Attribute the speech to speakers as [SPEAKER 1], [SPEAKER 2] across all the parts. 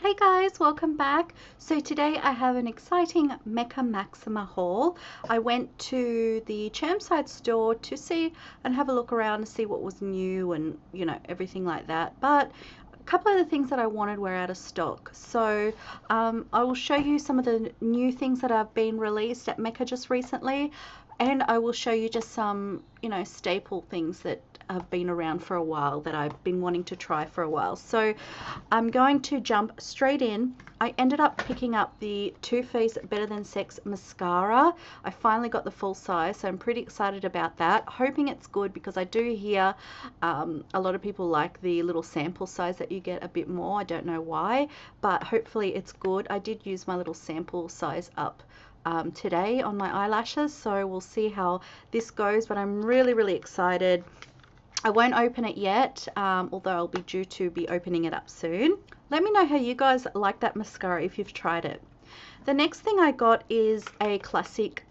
[SPEAKER 1] Hey guys, welcome back. So today I have an exciting Mecca Maxima haul. I went to the Chermside store to see and have a look around and see what was new and everything like that. But a couple of the things that I wanted were out of stock. So I will show you some of the new things that have been released at Mecca just recently. And I will show you just some, staple things that have been around for a while that I've been wanting to try for a while. So I'm going to jump straight in. I ended up picking up the Too Faced Better Than Sex mascara. I finally got the full size, so I'm pretty excited about that. Hoping it's good because I do hear a lot of people like the little sample size that you get a bit more. I don't know why, but hopefully it's good. I did use my little sample size up today on my eyelashes, so we'll see how this goes, but I'm really excited. I won't open it yet, although I'll be due to be opening it up soon. Let me know how you guys like that mascara if you've tried it. The next thing I got is a classic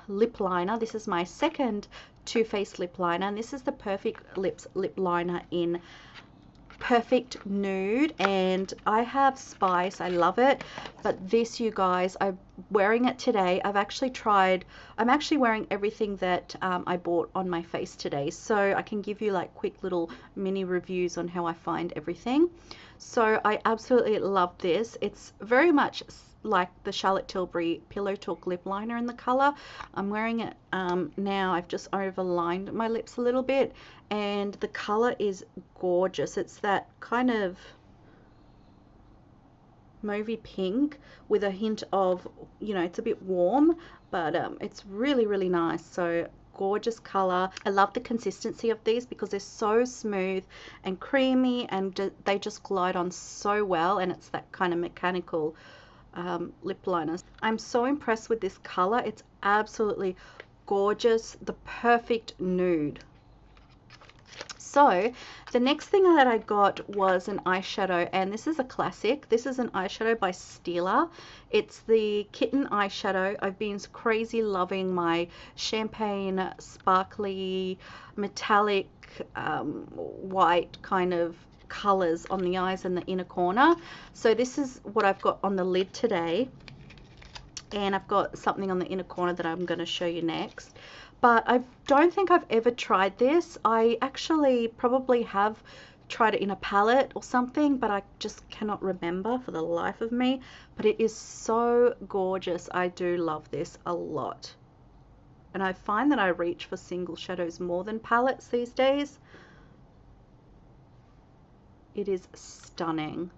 [SPEAKER 1] lip liner. This is my second Too Faced lip liner, and this is the Perfect Lips lip liner in Perfect Nude, and I have Spice. I love it, but this, you guys, I'm wearing it today. I'm actually wearing everything that I bought on my face today, so I can give you like quick little mini reviews on how I find everything. So I absolutely love this. It's very much like the Charlotte Tilbury Pillow Talk lip liner in the color. I'm wearing it now. I've just overlined my lips a little bit, and the color is gorgeous. It's that kind of mauvey pink with a hint of, it's a bit warm, but it's really nice. So gorgeous color. I love the consistency of these because they're so smooth and creamy, and they just glide on so well, and it's that kind of mechanical lip liners. I'm so impressed with this color. It's absolutely gorgeous, the perfect nude. So the next thing that I got was an eyeshadow, and this is a classic. This is an eyeshadow by Stila. It's the Kitten eyeshadow. I've been crazy loving my champagne sparkly metallic white kind of colors on the eyes and the inner corner. So this is what I've got on the lid today, and I've got something on the inner corner that I'm going to show you next. But I don't think I've ever tried this. I actually probably have tried it in a palette or something, but I just cannot remember for the life of me. But it is so gorgeous. I do love this a lot, and I find that I reach for single shadows more than palettes these days. It is stunning,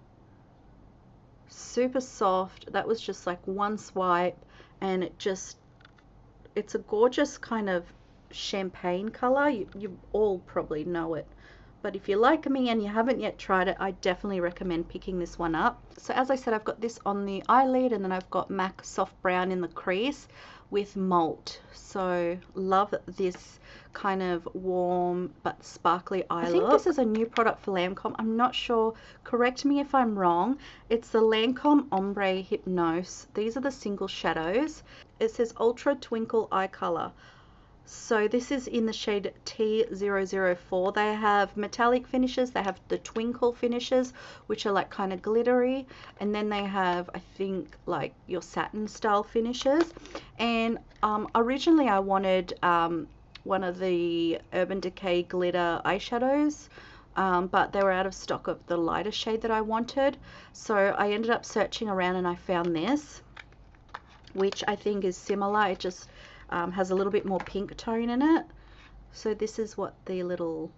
[SPEAKER 1] super soft. That was just like one swipe, and it's a gorgeous kind of champagne color. You all probably know it, but if you're like me and you haven't yet tried it, I definitely recommend picking this one up. So as I said, I've got this on the eyelid, and then I've got MAC Soft Brown in the crease with Malt. So love this kind of warm but sparkly eye look. I think this is a new product for Lancome. I'm not sure. Correct me if I'm wrong. It's the Lancome Ombre Hypnose. These are the single shadows. It says Ultra Twinkle Eye Color. So this is in the shade T004. They have metallic finishes, they have the twinkle finishes, which are like kind of glittery, and then they have, I think, like your satin style finishes. And originally I wanted one of the Urban Decay glitter eyeshadows, but they were out of stock of the lighter shade that I wanted. So I ended up searching around and I found this, which I think is similar. It just has a little bit more pink tone in it. So this is what the little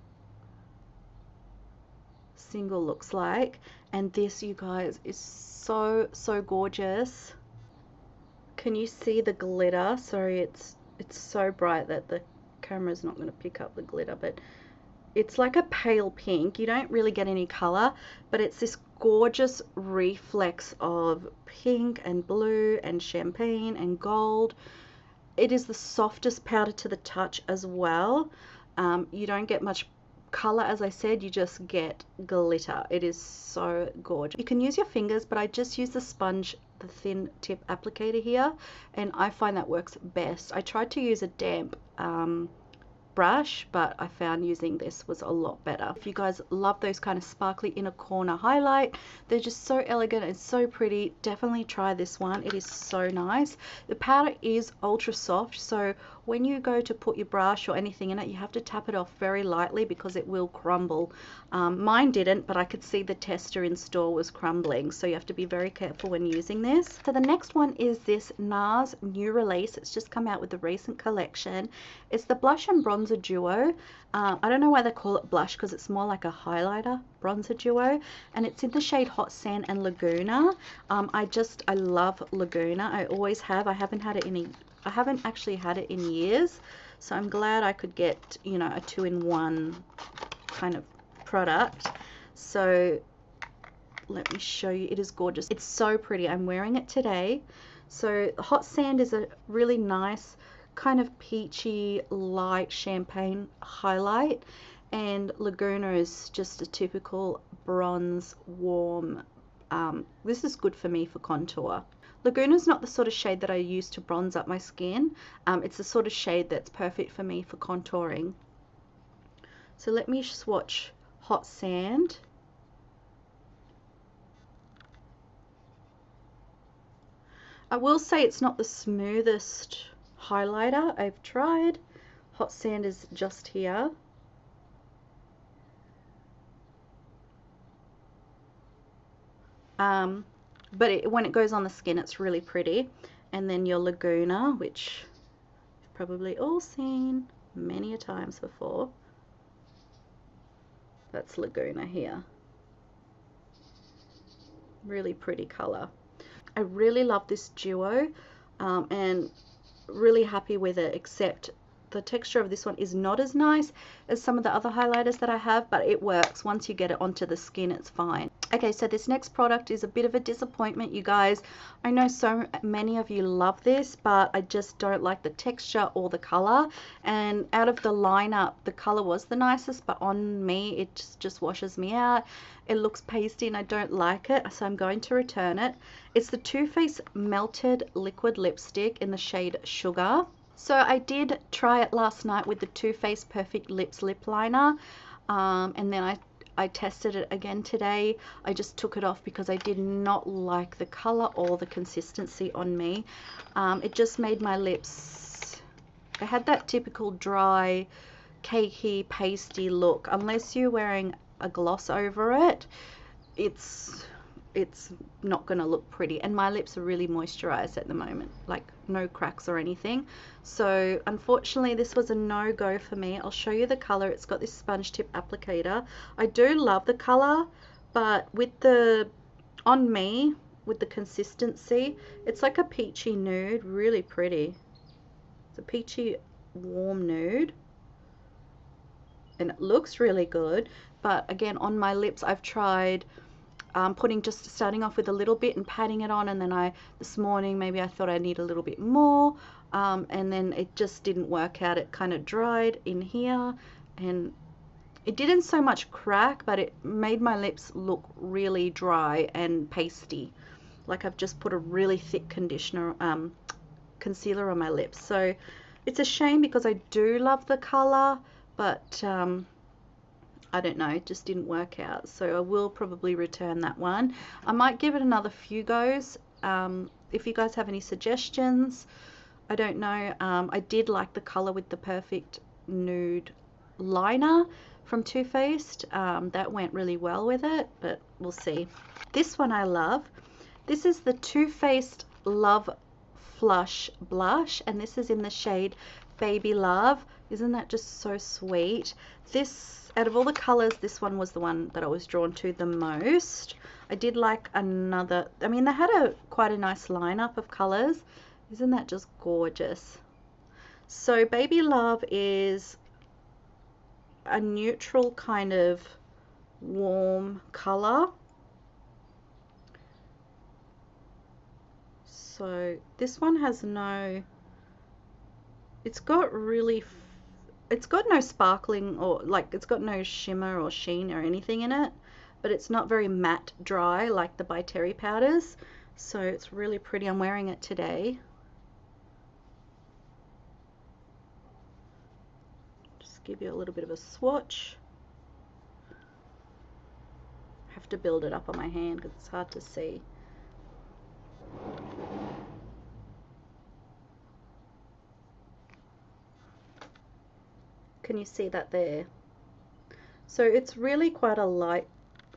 [SPEAKER 1] single looks like, and this, you guys, is so gorgeous. Can you see the glitter? Sorry, it's so bright that the camera's not going to pick up the glitter, but it's like a pale pink. You don't really get any color, but it's this gorgeous reflex of pink and blue and champagne and gold. It is the softest powder to the touch as well. You don't get much color, as I said, you just get glitter. It is so gorgeous. You can use your fingers, but I just use the sponge, the thin tip applicator here, and I find that works best. I tried to use a damp brush, but I found using this was a lot better. If you guys love those kind of sparkly inner corner highlight, they're just so elegant and so pretty, definitely try this one. It is so nice. The powder is ultra soft, so when you go to put your brush or anything in it, you have to tap it off very lightly because it will crumble. Mine didn't, but I could see the tester in store was crumbling, so you have to be very careful when using this. So the next one is this NARS new release. It's just come out with the recent collection. It's the blush and bronzer duo. I don't know why they call it blush, because it's more like a highlighter bronzer duo, and it's in the shade Hot Sand and Laguna. I love Laguna. I always have. I haven't actually had it in years, so I'm glad I could get, you know, a 2-in-1 kind of product. So let me show you. It is gorgeous. It's so pretty. I'm wearing it today. So Hot Sand is a really nice kind of peachy light champagne highlight, and Laguna is just a typical bronze warm. This is good for me for contour. Laguna is not the sort of shade that I use to bronze up my skin. It's the sort of shade that's perfect for me for contouring. So let me swatch Hot Sand. I will say it's not the smoothest highlighter I've tried. Hot Sand is just here. But when it goes on the skin, it's really pretty. And then your Laguna, which you've probably all seen many a times before. That's Laguna here. Really pretty color. I really love this duo, and really happy with it, except the texture of this one is not as nice as some of the other highlighters that I have, but it works. Once you get it onto the skin, it's fine. Okay, so this next product is a bit of a disappointment, you guys. I know so many of you love this, but I just don't like the texture or the color. And out of the lineup, the color was the nicest, but on me, it just washes me out. It looks pasty and I don't like it, so I'm going to return it. It's the Too Faced Melted Liquid Lipstick in the shade Sugar. So I did try it last night with the Too Faced Perfect Lips Lip Liner, and then I tested it again today. I just took it off because I did not like the color or the consistency on me. It just made my lips, I had that typical dry, cakey, pasty look. Unless you're wearing a gloss over it, it's not going to look pretty. And my lips are really moisturized at the moment, like no cracks or anything. So unfortunately this was a no-go for me. I'll show you the color. It's got this sponge tip applicator. I do love the color, but on me, with the consistency, it's like a peachy nude. Really pretty. It's a peachy warm nude, and it looks really good. But again, on my lips, I've tried starting off with a little bit and patting it on, and then this morning maybe I thought I need a little bit more, and then it just didn't work out. It kind of dried in here, and it didn't so much crack, but it made my lips look really dry and pasty, like I've just put a really thick concealer on my lips. So it's a shame because I do love the color, but I don't know, it just didn't work out. So I will probably return that one. I might give it another few goes. If you guys have any suggestions, I don't know. I did like the color with the Perfect Nude liner from Too Faced. That went really well with it, but we'll see. This one I love. This is the Too Faced Love Flush Blush, and this is in the shade Baby Love. Isn't that just so sweet? Out of all the colors, this one was the one that I was drawn to the most. I did like another, I mean, they had quite a nice lineup of colors. Isn't that just gorgeous? So Baby Love is a neutral kind of warm color. So this one has it's got no sparkling, or like it's got no shimmer or sheen or anything in it, but it's not very matte dry like the By Terry powders. So it's really pretty. I'm wearing it today. Just give you a little bit of a swatch. I have to build it up on my hand because it's hard to see. Can you see that there? So it's really quite a light,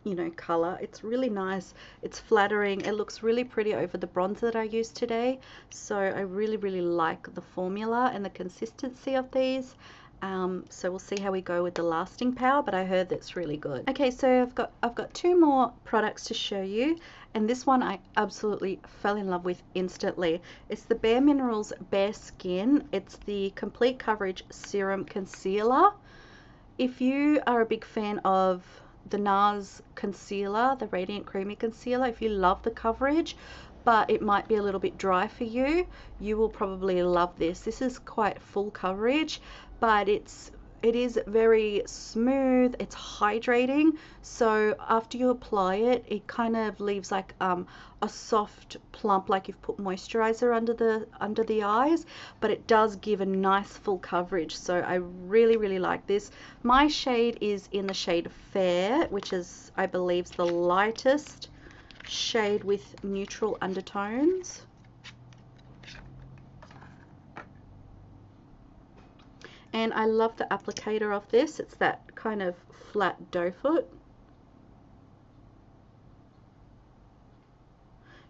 [SPEAKER 1] you know, color. It's really nice. It's flattering. It looks really pretty over the bronzer that I used today. So I really like the formula and the consistency of these. So we'll see how we go with the lasting power, but I heard that's really good. Okay, so I've got two more products to show you, and this one I absolutely fell in love with instantly. It's the Bare Minerals Bare Skin. It's the Complete Coverage Serum Concealer. If you are a big fan of the NARS concealer, the Radiant Creamy Concealer, if you love the coverage, but it might be a little bit dry for you, you will probably love this. This is quite full coverage, but it is very smooth. It's hydrating, so after you apply it, it kind of leaves like a soft plump, like you've put moisturizer under the eyes, but it does give a nice full coverage. So I really like this. My shade is in the shade Fair, which is, I believe, the lightest shade with neutral undertones. And I love the applicator of this. It's that kind of flat doe foot.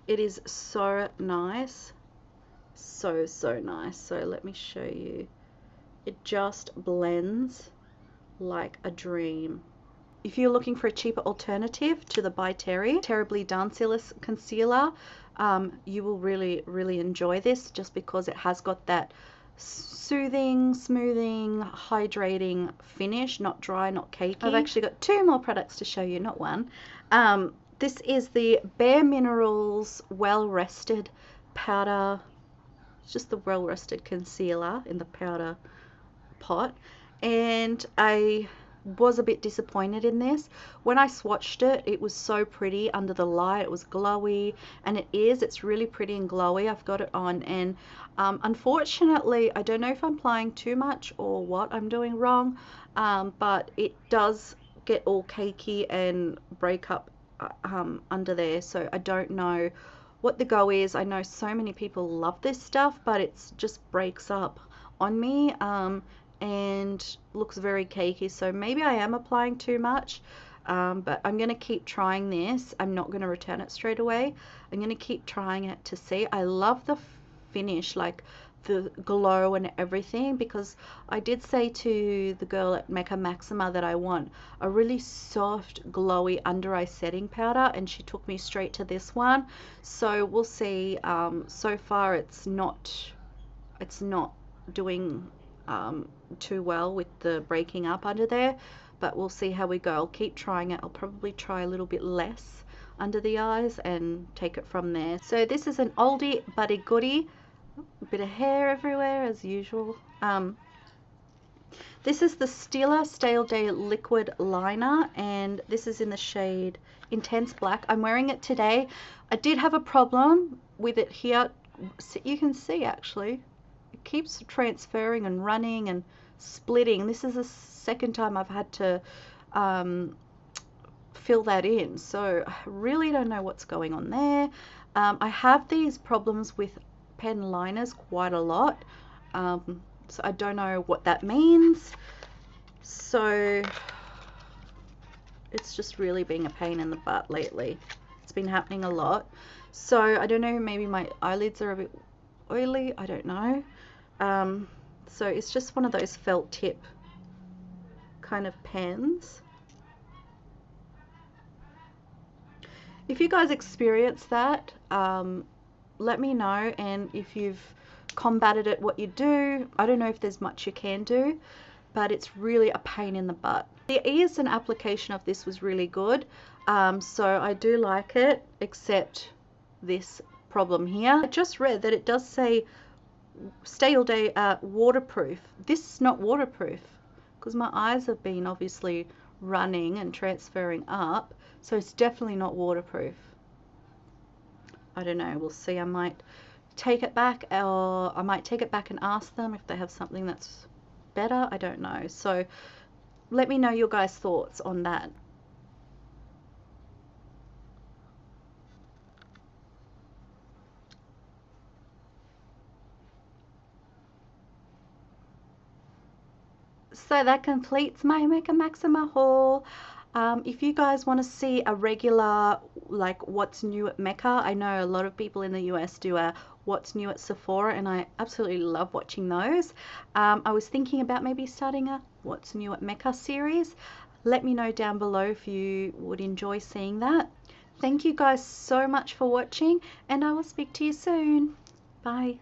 [SPEAKER 1] It is so nice. So nice. So let me show you. It just blends like a dream. If you're looking for a cheaper alternative to the By Terry Terribly Dancyless Concealer, you will really enjoy this, just because it has got that soothing, smoothing, hydrating finish, not dry, not cakey. I've actually got two more products to show you, not one. This is the Bare Minerals Well Rested Powder. It's just the Well Rested Concealer in the powder pot, and I was a bit disappointed in this. When I swatched it, it was so pretty under the light. It was glowy, and it's really pretty and glowy. I've got it on, and unfortunately, I don't know if I'm applying too much or what I'm doing wrong, but it does get all cakey and break up under there. So I don't know what the go is. I know so many people love this stuff, but it just breaks up on me, and looks very cakey. So maybe I am applying too much, but I'm going to keep trying this. I'm not going to return it straight away. I'm going to keep trying it to see. I love the finish, like the glow and everything, because I did say to the girl at Mecca Maxima that I want a really soft, glowy under eye setting powder, and she took me straight to this one. So we'll see. So far it's not doing too well with the breaking up under there, but we'll see how we go. I'll keep trying it. I'll probably try a little bit less under the eyes and take it from there. So this is an oldie but a goodie. A bit of hair everywhere as usual. This is the Stila Stale Day Liquid Liner, and this is in the shade Intense Black. I'm wearing it today. I did have a problem with it here. You can see actually it keeps transferring and running and splitting. This is the second time I've had to fill that in, so I really don't know what's going on there. I have these problems with pen liners quite a lot, so I don't know what that means. So it's just really being a pain in the butt lately. It's been happening a lot, so I don't know, maybe my eyelids are a bit oily, I don't know. So it's just one of those felt tip kind of pens. If you guys experience that, let me know, and if you've combated it, what you do. I don't know if there's much you can do, but it's really a pain in the butt. The ease and application of this was really good, so I do like it, except this problem here. I just read that it does say stay all day waterproof. This is not waterproof because my eyes have been obviously running and transferring up, so it's definitely not waterproof. I don't know, we'll see. I might take it back, or I might take it back and ask them if they have something that's better? I don't know. So let me know your guys' thoughts on that. So that completes my Mecca Maxima haul. If you guys want to see a regular, like what's new at Mecca, I know a lot of people in the US do a what's new at Sephora, and I absolutely love watching those. I was thinking about maybe starting a what's new at Mecca series. Let me know down below if you would enjoy seeing that. Thank you guys so much for watching, and I will speak to you soon. Bye.